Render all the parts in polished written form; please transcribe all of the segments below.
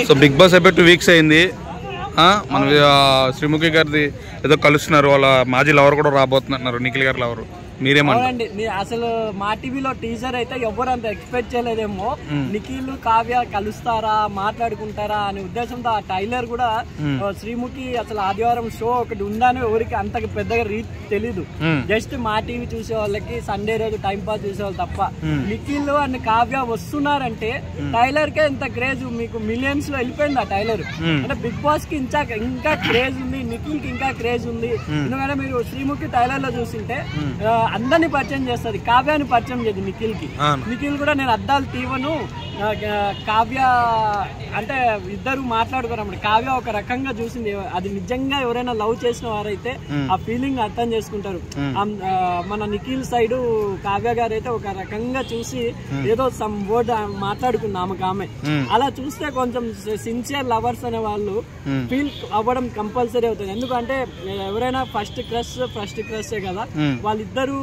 So big boss అయిపోయి 2 weeks అయింది. మన శ్రీముఖి గారిది ఏదో కలుస్తున్నారు, వాళ్ళ మాజీ లవర్ కూడా రాబోతున్నారు, నిఖిల్ గారి లవర్. మీరేమండి? అసలు మా టీవీలో టీజర్ అయితే ఎవరు అంత ఎక్స్పెక్ట్ చేయలేదేమో. నిఖిల్ కావ్య కలుస్తారా, మాట్లాడుకుంటారా అనే ఉద్దేశంతో ఆ టైలర్ కూడా శ్రీముఖి అసలు ఆదివారం షో ఒకటి ఉందని ఎవరికి అంత పెద్దగా తెలీదు. జస్ట్ మా టీవీ చూసే వాళ్ళకి సండే రోజు టైం పాస్ చూసే వాళ్ళు తప్ప. నిఖిల్ అండ్ కావ్య వస్తున్నారంటే టైలర్ కే ఇంత క్రేజ్, మీకు మిలియన్స్ లో వెళ్ళిపోయింది ఆ టైలర్. అంటే బిగ్ బాస్ కి ఇంకా క్రేజ్ ఉంది, నిఖిల్ కి ఇంకా క్రేజ్ ఉంది. ఎందుకంటే మీరు శ్రీముఖి టైలర్ లో చూసింటే అందరినీ పరిచయం చేస్తుంది, కావ్యాన్ని పరిచయం చేయదు నిఖిల్ కి. నిఖిల్ కూడా నేను అద్దాలు తీవను, కావ్య అంటే ఇద్దరు మాట్లాడుకున్నప్పుడు కావ్య ఒక రకంగా చూసింది. అది నిజంగా ఎవరైనా లవ్ చేసిన వారైతే ఆ ఫీలింగ్ అర్థం చేసుకుంటారు. మన నిఖిల్ సైడ్ కావ్య గారు అయితే ఒక రకంగా చూసి ఏదో సమ్ వర్డ్ మాట్లాడుకుంది ఆమె. అలా చూస్తే కొంచెం సిన్సియర్ లవర్స్ అనే వాళ్ళు ఫీల్ అవ్వడం కంపల్సరీ అవుతుంది. ఎందుకంటే ఎవరైనా ఫస్ట్ క్రషే కదా, వాళ్ళిద్దరూ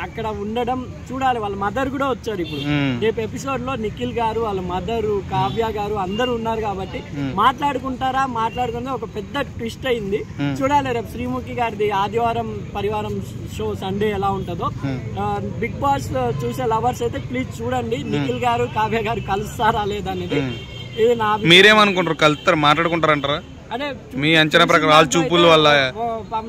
అక్కడ ఉండడం చూడాలి. వాళ్ళ మదర్ కూడా వచ్చారు ఇప్పుడు రేపు ఎపిసోడ్ లో. నిఖిల్ గారు, వాళ్ళ మదరు, కావ్య గారు అందరూ ఉన్నారు కాబట్టి మాట్లాడుకుంటే ఒక పెద్ద ట్విస్ట్ అయింది. చూడాలి రేపు శ్రీముఖి గారిది ఆదివారం పరివారం షో సండే ఎలా ఉంటుందో. బిగ్ బాస్ చూసే లవర్స్ అయితే ప్లీజ్ చూడండి, నిఖిల్ గారు కావ్య గారు కలుస్తారా లేదా అనేది. ఇది నా మీరేమనుకుంటారు, కలుస్తారు మాట్లాడుకుంటారంటారా? అంటే మీ అంచనా ప్రకారం వాళ్ళ చూపుల వల్ల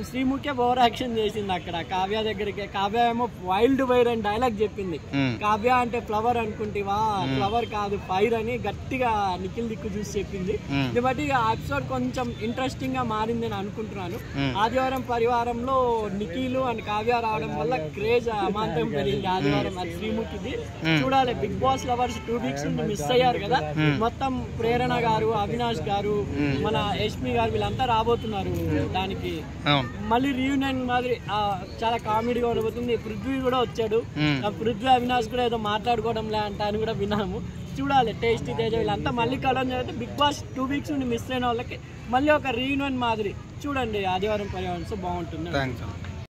శ్రీముఖి ఓవర్ యాక్షన్ చేసింది అక్కడ కావ్య దగ్గరికి. కావ్య ఏమో వైల్డ్ ఫైర్ అని డైలాగ్ చెప్పింది. కావ్య అంటే ఫ్లవర్ అనుకుంటేవా, ఫ్లవర్ కాదు ఫైర్ అని గట్టిగా నిఖిల్ దిక్కు చూసి చెప్పింది. ఇది బట్టి ఆ ఎపిసోడ్ కొంచెం ఇంట్రెస్టింగ్ గా మారింది అని అనుకుంటున్నాను. ఆదివారం పరివారంలో నిఖిల్ అండ్ కావ్య రావడం వల్ల క్రేజ్ అమాంతం పెరిగింది ఆదివారం. అది శ్రీముఖిది చూడాలి. బిగ్ బాస్ లవర్స్ 2 వీక్స్ నుంచి మిస్ అయ్యారు కదా. మొత్తం ప్రేరణ గారు, అవినాష్ గారు, మన యష్మి గారు వీళ్ళంతా రాబోతున్నారు. దానికి మళ్ళీ రీయూనియన్ మాదిరి చాలా కామెడీగా ఉండబోతుంది. పృథ్వీ కూడా వచ్చాడు. పృథ్వీ అవినాష్ కూడా ఏదో మాట్లాడుకోవడం లే అంట అని కూడా విన్నాము. చూడాలి. టేస్టీ తేజ వీళ్ళంతా మళ్ళీ కలవడం జరిగితే బిగ్ బాస్ 2 వీక్స్ నుండి మిస్ అయిన వాళ్ళకి మళ్ళీ ఒక రీయూనియన్ మాదిరి చూడండి ఆదివారం పరివారం బాగుంటుంది.